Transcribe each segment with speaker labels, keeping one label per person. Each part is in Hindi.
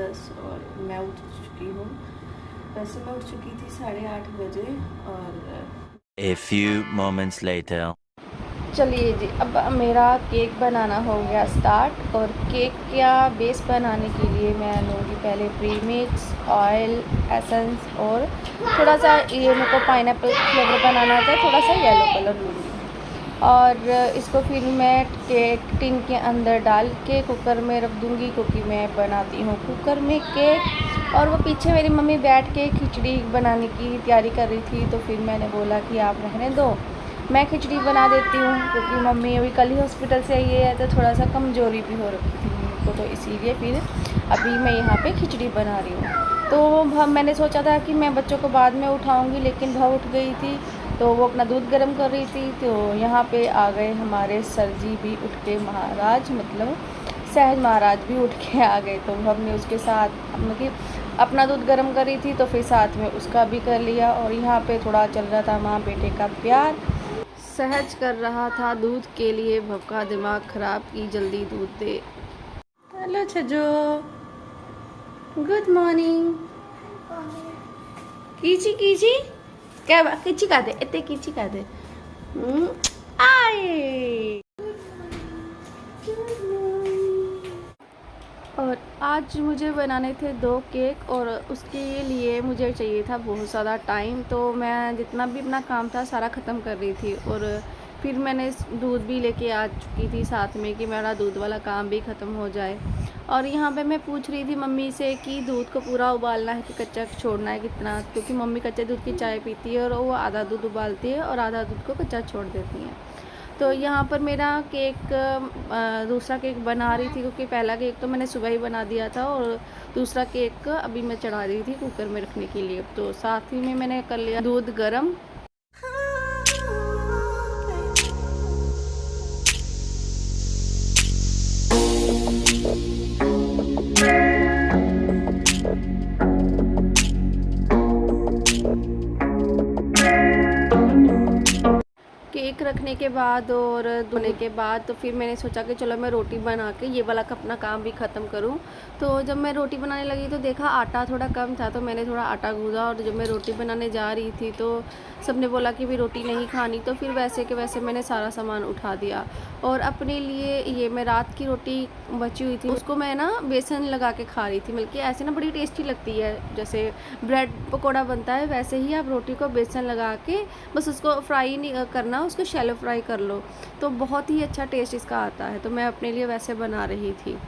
Speaker 1: 10 और मैं उठ चुकी हूँ। वैसे मैं उठ चुकी थी 8:30 बजे। और
Speaker 2: A few moments later.
Speaker 3: चलिए जी, अब मेरा केक बनाना हो गया स्टार्ट। और केक का बेस बनाने के लिए मैं लूँगी पहले प्रीमिक्स, ऑयल, एसेंस और थोड़ा सा ये मेरे को पाइनएप्पल फ्लेवर बनाना था, थोड़ा सा येलो कलर लूँगी। और इसको फिर मैं केक टिन के अंदर डाल के कुकर में रख दूँगी, क्योंकि मैं बनाती हूँ कुकर में केक। और वो पीछे मेरी मम्मी बैठ के खिचड़ी बनाने की तैयारी कर रही थी, तो फिर मैंने बोला कि आप रहने दो, मैं खिचड़ी बना देती हूँ, क्योंकि मम्मी अभी कल ही हॉस्पिटल से आई है, तो थोड़ा सा कमज़ोरी भी हो रखी थी मम्मी को, तो इसीलिए फिर अभी मैं यहाँ पे खिचड़ी बना रही हूँ। तो मैंने सोचा था कि मैं बच्चों को बाद में उठाऊँगी, लेकिन वह उठ गई थी, तो वो अपना दूध गर्म कर रही थी। तो यहाँ पे आ गए हमारे सर जी भी उठ के, महाराज मतलब सहज महाराज भी उठ के आ गए। तो हमने उसके साथ मतलब अपना दूध गर्म कर रही थी, तो फिर साथ में उसका भी कर लिया। और यहाँ पे थोड़ा चल रहा था माँ बेटे का प्यार। सहज कर रहा था दूध के लिए भक्का दिमाग ख़राब की जल्दी दूध दे। हेलो छजो, गुड मॉर्निंग। कीची कीची क्या कीची का दे, इतने कीची का दे। आए। और आज मुझे बनाने थे 2 केक, और उसके लिए मुझे चाहिए था बहुत ज़्यादा टाइम। तो मैं जितना भी अपना काम था सारा ख़त्म कर रही थी, और फिर मैंने दूध भी लेके आ चुकी थी साथ में, कि मेरा दूध वाला काम भी ख़त्म हो जाए। और यहाँ पे मैं पूछ रही थी मम्मी से कि दूध को पूरा उबालना है कि कच्चा छोड़ना है कितना, क्योंकि मम्मी कच्चे दूध की चाय पीती है, और वो आधा दूध उबालती है और आधा दूध को कच्चा छोड़ देती हैं। तो यहाँ पर मेरा केक दूसरा केक बना रही थी, क्योंकि पहला केक तो मैंने सुबह ही बना दिया था, और दूसरा केक अभी मैं चढ़ा रही थी कुकर में रखने के लिए। तो साथ ही में मैंने कर लिया दूध गरम। केक रखने के बाद और धोने के बाद तो फिर मैंने सोचा कि चलो मैं रोटी बना के ये वाला अपना काम भी ख़त्म करूं। तो जब मैं रोटी बनाने लगी तो देखा आटा थोड़ा कम था, तो मैंने थोड़ा आटा गूँधा। और जब मैं रोटी बनाने जा रही थी तो सबने बोला कि भी रोटी नहीं खानी, तो फिर वैसे के वैसे मैंने सारा सामान उठा दिया। और अपने लिए ये मैं रात की रोटी बची हुई थी, उसको मैं ना बेसन लगा के खा रही थी। बल्कि ऐसे ना बड़ी टेस्टी लगती है, जैसे ब्रेड पकौड़ा बनता है वैसे ही आप रोटी को बेसन लगा के बस उसको फ्राई नहीं करना, उसको शैलो फ्राई कर लो, तो बहुत ही अच्छा टेस्ट इसका आता है। तो मैं अपने लिए वैसे बना रही थी।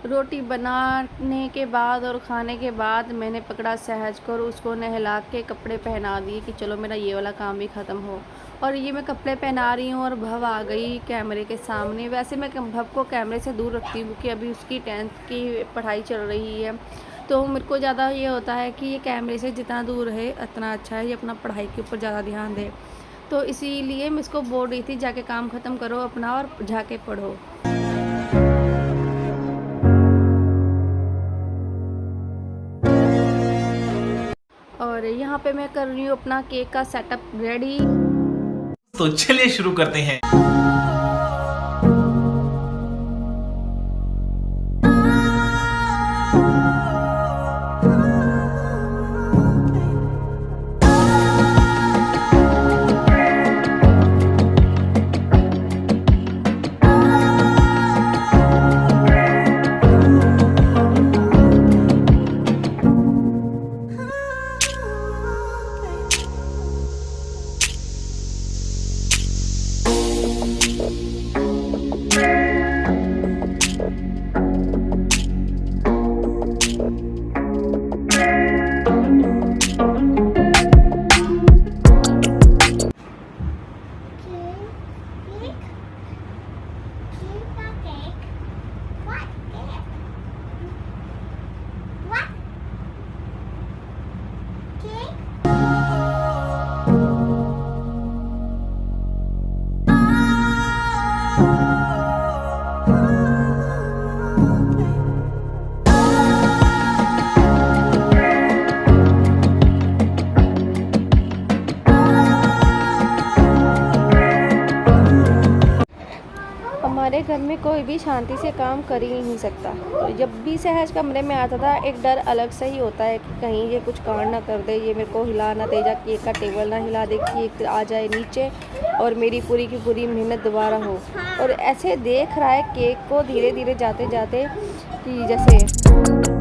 Speaker 3: रोटी बनाने के बाद और खाने के बाद मैंने पकड़ा सहज को, और उसको नहला के कपड़े पहना दिए कि चलो मेरा ये वाला काम भी ख़त्म हो। और ये मैं कपड़े पहना रही हूँ और भव आ गई कैमरे के सामने। वैसे मैं भव को कैमरे से दूर रखती हूँ, क्योंकि अभी उसकी 10th की पढ़ाई चल रही है, तो मेरे को ज़्यादा ये होता है कि ये कैमरे से जितना दूर रहे उतना अच्छा है, ये अपना पढ़ाई के ऊपर ज़्यादा ध्यान दे। तो इसीलिए मैं इसको बोल रही थी जाके काम ख़त्म करो अपना और जाके पढ़ो। और यहाँ पे मैं कर रही हूँ अपना केक का सेटअप रेडी।
Speaker 4: तो चलिए शुरू करते हैं।
Speaker 3: हमारे घर में कोई भी शांति से काम कर ही नहीं सकता। तो जब भी सहज कमरे में आता था एक डर अलग से ही होता है कि कहीं ये कुछ कांड ना कर दे, ये मेरे को हिला ना दे, जा केक का टेबल ना हिला दे, केक आ जाए नीचे और मेरी पूरी की पूरी मेहनत दोबारा हो। और ऐसे देख रहा है केक को धीरे धीरे जाते जाते कि जैसे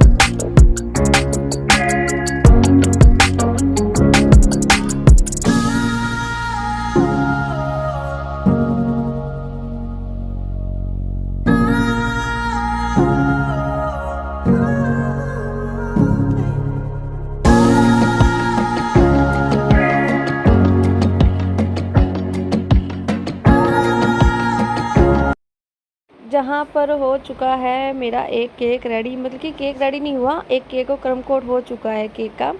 Speaker 3: जहाँ पर हो चुका है मेरा एक केक रेडी, मतलब कि केक रेडी नहीं हुआ, एक केक को क्रम कोट हो चुका है केक का।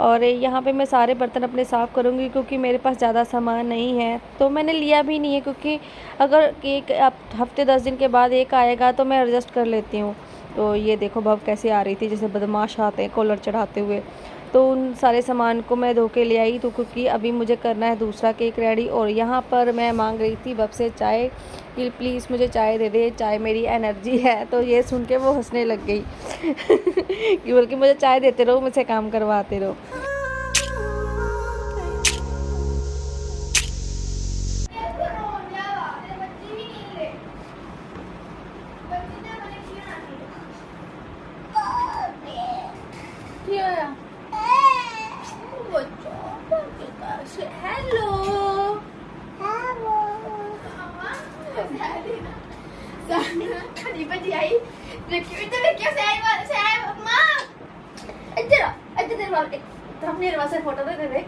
Speaker 3: और यहाँ पे मैं सारे बर्तन अपने साफ़ करूँगी क्योंकि मेरे पास ज़्यादा सामान नहीं है, तो मैंने लिया भी नहीं है क्योंकि अगर केक हफ्ते 10 दिन के बाद एक आएगा तो मैं एडजस्ट कर लेती हूँ। तो ये देखो भव कैसे आ रही थी जैसे बदमाश आते हैं कॉलर चढ़ाते हुए। तो उन सारे सामान को मैं धो के ले आई तो क्योंकि अभी मुझे करना है दूसरा केक रेडी। और यहाँ पर मैं मांग रही थी भव से चाय कि प्लीज़ मुझे चाय दे दे, चाय मेरी एनर्जी है। तो ये सुन के वो हंसने लग गई कि बल्कि मुझे चाय देते रहो, मुझसे काम करवाते रहो। फोटो दे दे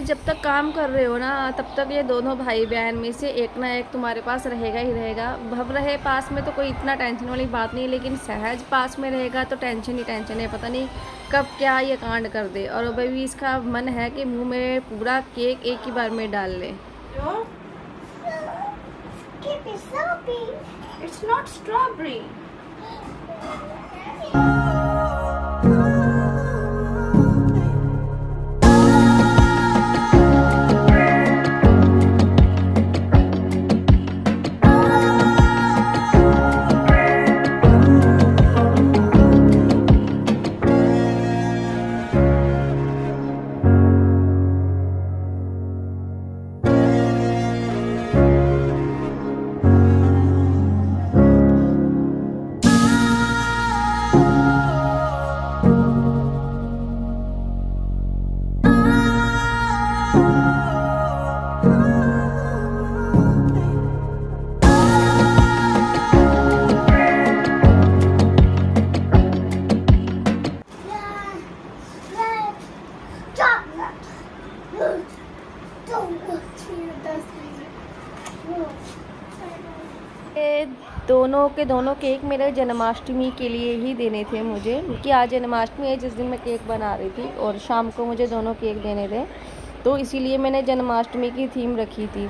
Speaker 3: जब तक काम कर रहे हो ना तब तक ये दोनों भाई बहन में से एक ना एक तुम्हारे पास रहेगा ही रहेगा। भव रहे पास में तो कोई इतना टेंशन वाली बात नहीं, लेकिन सहज पास में रहेगा तो टेंशन ही टेंशन है, पता नहीं कब क्या ये कांड कर दे। और अभी इसका मन है कि मुंह में पूरा केक एक ही बार में डाल ले। It's not strawberry. दोनों के दोनों केक मेरे जन्माष्टमी के लिए ही देने थे मुझे, क्योंकि आज जन्माष्टमी है जिस दिन मैं केक बना रही थी और शाम को मुझे दोनों केक देने थे, तो इसीलिए मैंने जन्माष्टमी की थीम रखी थी।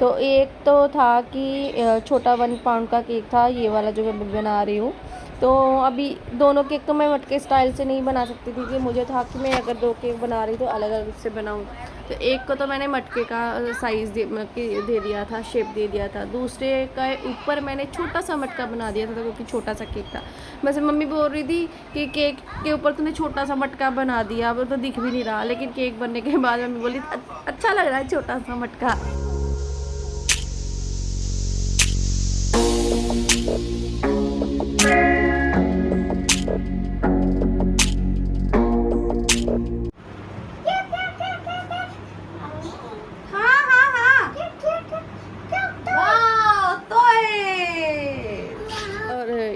Speaker 3: तो एक तो था कि छोटा 1 पाउंड का केक था, ये वाला जो मैं बना रही हूँ। तो अभी दोनों केक तो मैं मटके स्टाइल से नहीं बना सकती थी कि मुझे था कि मैं अगर 2 केक बना रही तो अलग अलग से बनाऊँ। तो एक को तो मैंने मटके का साइज़ दे दिया था, शेप दे दिया था। दूसरे का ऊपर मैंने छोटा सा मटका बना दिया था क्योंकि छोटा सा केक था। वैसे मम्मी बोल रही थी कि केक के ऊपर तूने छोटा सा मटका बना दिया, अब तो दिख भी नहीं रहा। लेकिन केक बनने के बाद मम्मी बोली अच्छा लग रहा है छोटा सा मटका।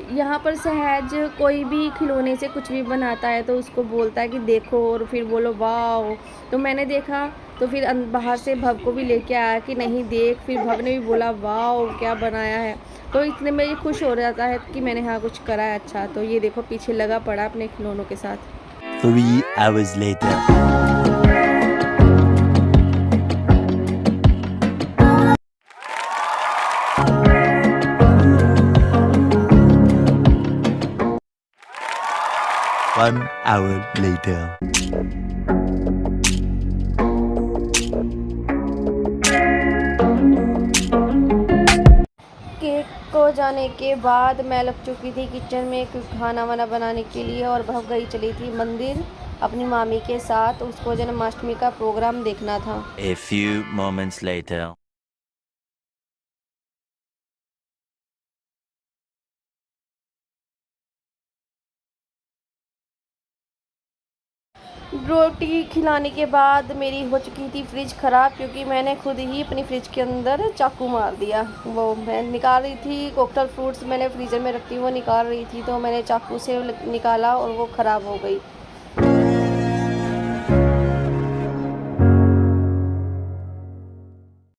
Speaker 3: यहाँ पर सहज कोई भी खिलौने से कुछ भी बनाता है तो उसको बोलता है कि देखो और फिर बोलो वाओ। तो मैंने देखा तो फिर बाहर से भव को भी लेके आया कि नहीं देख, फिर भव ने भी बोला वाओ क्या बनाया है। तो इतने में ये खुश हो जाता है कि मैंने हाँ कुछ करा है अच्छा। तो ये देखो पीछे लगा पड़ा अपने खिलौनों के साथ।
Speaker 2: 3 hours later. One hour later.
Speaker 3: Cake को जाने के बाद मैं लग चुकी थी किचन में खाना वाना बनाने के लिए, और भव गई चली थी मंदिर अपनी मामी के साथ। उसको जन्माष्टमी का प्रोग्राम देखना था।
Speaker 2: A few moments later.
Speaker 3: रोटी खिलाने के बाद मेरी हो चुकी थी फ्रिज ख़राब, क्योंकि मैंने खुद ही अपनी फ्रिज के अंदर चाकू मार दिया। वो मैं निकाल रही थी कोकटल फ्रूट्स, मैंने फ्रीज़र में रखी वो निकाल रही थी, तो मैंने चाकू से निकाला और वो ख़राब हो गई।